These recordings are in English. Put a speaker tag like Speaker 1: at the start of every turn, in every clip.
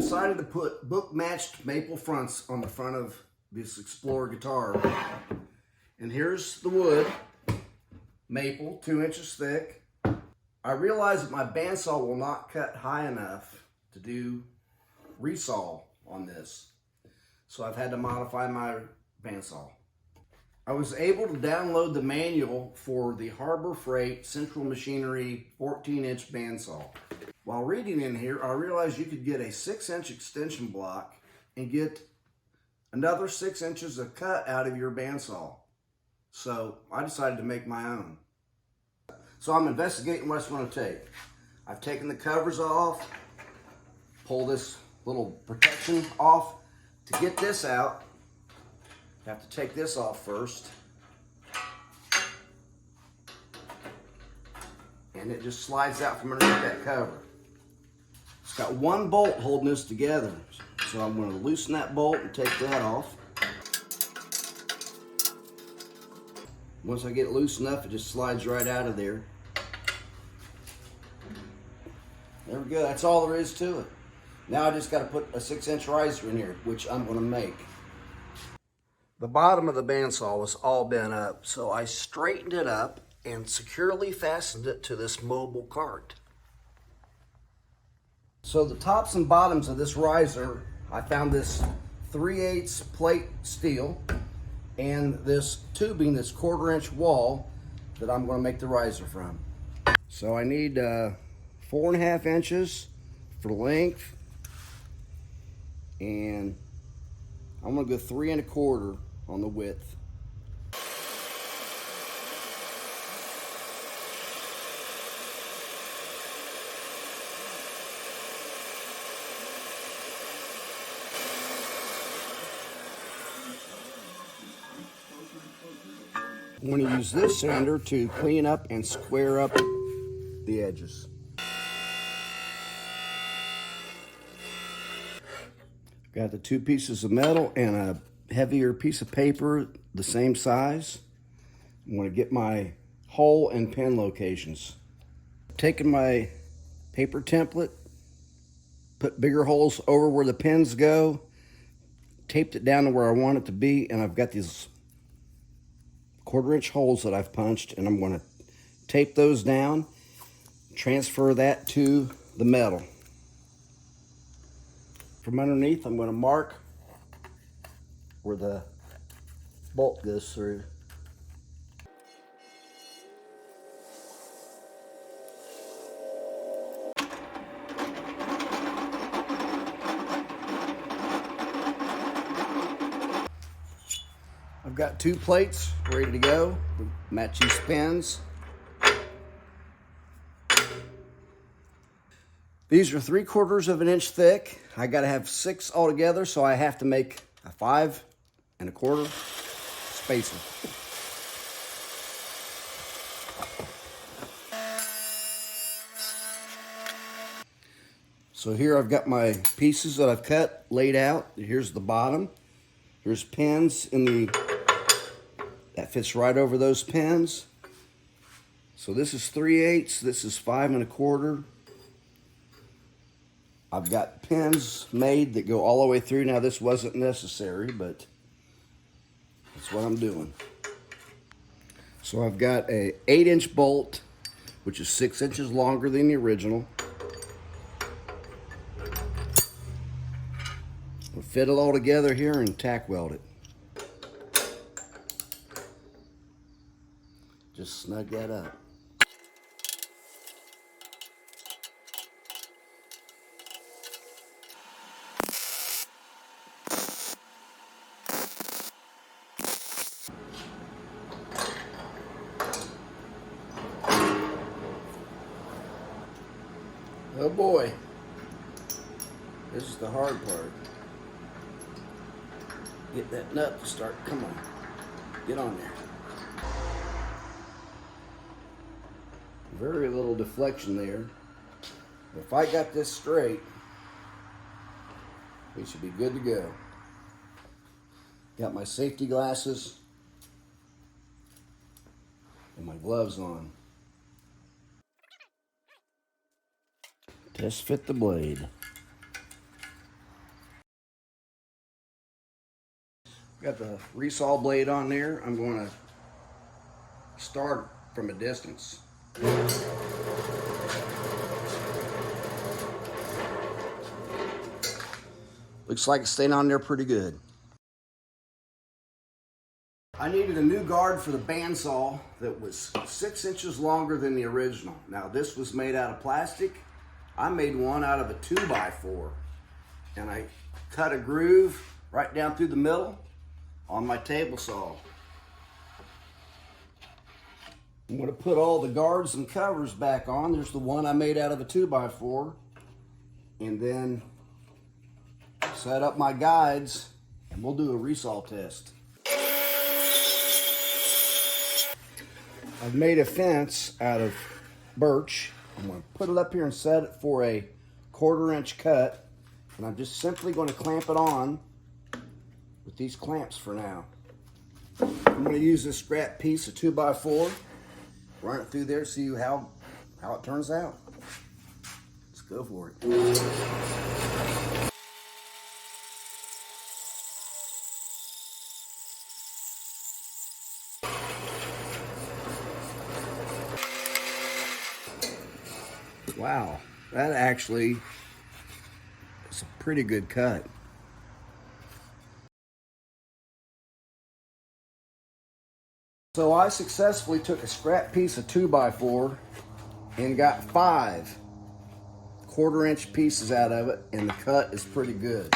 Speaker 1: decided to put book-matched maple fronts on the front of this Explorer guitar. And here's the wood, maple, 2 inches thick. I realized that my bandsaw will not cut high enough to do resaw on this. So I've had to modify my bandsaw. I was able to download the manual for the Harbor Freight Central Machinery 14-inch bandsaw. While reading in here, I realized you could get a 6-inch extension block and get another 6 inches of cut out of your bandsaw. So I decided to make my own. So I'm investigating what it's going to take. I've taken the covers off, pull this little protection off. To get this out, you have to take this off first. And it just slides out from underneath that cover. It's got one bolt holding this together. So I'm going to loosen that bolt and take that off. Once I get it loose enough, it just slides right out of there. There we go, that's all there is to it. Now I just got to put a 6-inch riser in here, which I'm going to make. The bottom of the bandsaw was all bent up, so I straightened it up and securely fastened it to this mobile cart. So the tops and bottoms of this riser, I found this 3/8 plate steel and this tubing, this 1/4-inch wall that I'm going to make the riser from. So I need 4.5 inches for length, and I'm going to go 3 1/4 on the width. I'm going to use this sander to clean up and square up the edges. Got the 2 pieces of metal and a heavier piece of paper the same size. I'm going to get my hole and pin locations. Taking my paper template, put bigger holes over where the pins go, taped it down to where I want it to be, and I've got these 1/4-inch holes that I've punched, and I'm going to tape those down, transfer that to the metal. From underneath, I'm going to mark where the bolt goes through. I've got 2 plates ready to go. Match these pins. These are 3/4 inch thick. I got to have 6 altogether, so I have to make a 5 1/4 spacer. So here I've got my pieces that I've cut laid out. Here's the bottom. Here's pins in that fits right over those pins. So this is 3/8, this is 5 1/4. I've got pins made that go all the way through. Now this wasn't necessary, but that's what I'm doing. So I've got a 8-inch bolt, which is 6 inches longer than the original. We'll fit it all together here and tack weld it. Just snug that up. Oh boy, this is the hard part. Get that nut to start, come on, get on there. Very little deflection there. If I got this straight, we should be good to go. Got my safety glasses and my gloves on. Test fit the blade. Got the Resaw blade on there. I'm going to start from a distance. Looks like it's staying on there pretty good. I needed a new guard for the bandsaw that was 6 inches longer than the original. Now this was made out of plastic. I made one out of a 2x4. And I cut a groove right down through the middle on my table saw. I'm going to put all the guards and covers back on. There's the one I made out of a 2x4. And then set up my guides and we'll do a resaw test. I've made a fence out of birch. I'm going to put it up here and set it for a 1/4 inch cut. And I'm just simply going to clamp it on with these clamps for now. I'm going to use this scrap piece of 2x4, run it through there, see how it turns out. Let's go for it. Wow, that actually is a pretty good cut. So I successfully took a scrap piece of 2x4 and got 5 1/4 inch pieces out of it, and the cut is pretty good.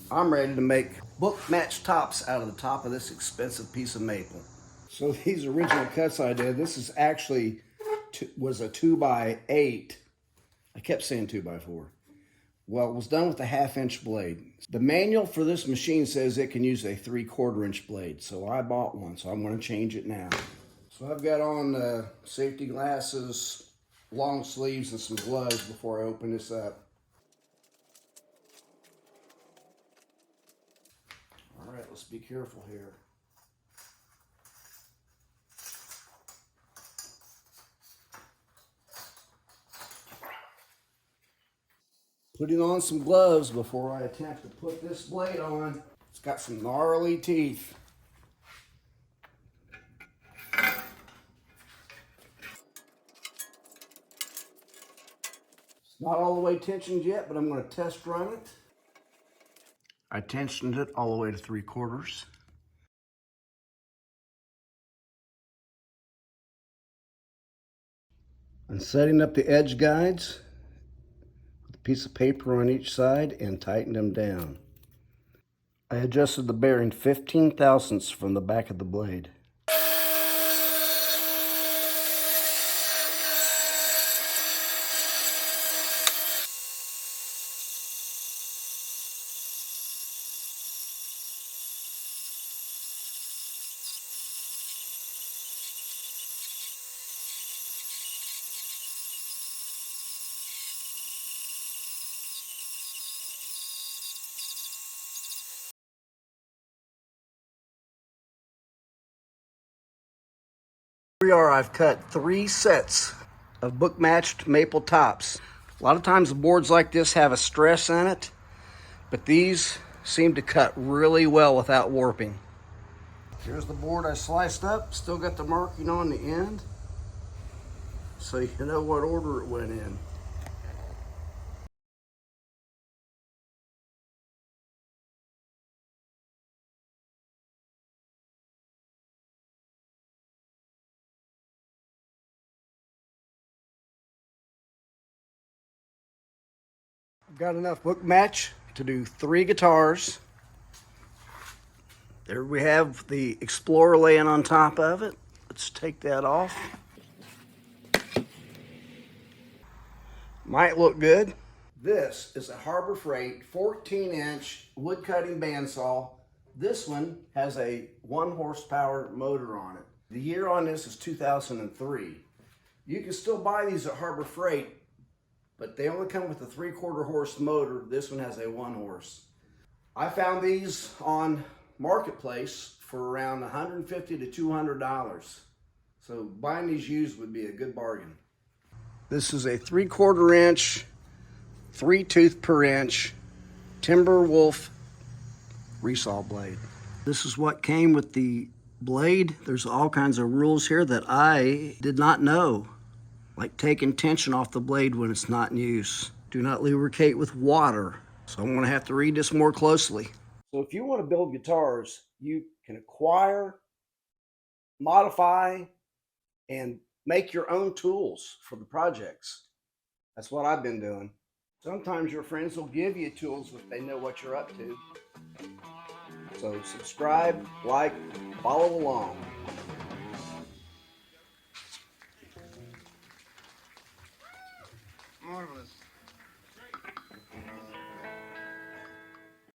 Speaker 1: I'm ready to make book match tops out of the top of this expensive piece of maple. So these original cuts I did, this is actually was a 2x8. I kept saying 2x4. Well, it was done with a 1/2 inch blade. The manual for this machine says it can use a 3/4 inch blade, so I bought one, so I'm going to change it now. So I've got on the safety glasses, long sleeves, and some gloves before I open this up. All right, let's be careful here. Putting on some gloves before I attempt to put this blade on. It's got some gnarly teeth. It's not all the way tensioned yet, but I'm going to test run it. I tensioned it all the way to 3/4. I'm setting up the edge guides. Piece of paper on each side and tighten them down. I adjusted the bearing 15 thousandths from the back of the blade. Here we are. I've cut 3 sets of book matched maple tops. A lot of times the boards like this have a stress in it, but these seem to cut really well without warping. Here's the board I sliced up. Still got the marking on the end, so you know what order it went in. Got enough book match to do 3 guitars. There we have the Explorer laying on top of it. Let's take that off. Might look good. This is a Harbor Freight 14-inch wood cutting bandsaw. This one has a 1 horsepower motor on it. The year on this is 2003. You can still buy these at Harbor Freight, but they only come with a 3/4 horse motor. This one has a 1 horse. I found these on Marketplace for around $150 to $200. So buying these used would be a good bargain. This is a 3/4 inch, 3 tooth per inch Timber Wolf Resaw blade. This is what came with the blade. There's all kinds of rules here that I did not know, like taking tension off the blade when it's not in use. Do not lubricate with water. So I'm going to have to read this more closely. So if you want to build guitars, you can acquire, modify, and make your own tools for the projects. That's what I've been doing. Sometimes your friends will give you tools if they know what you're up to. So subscribe, like, follow along.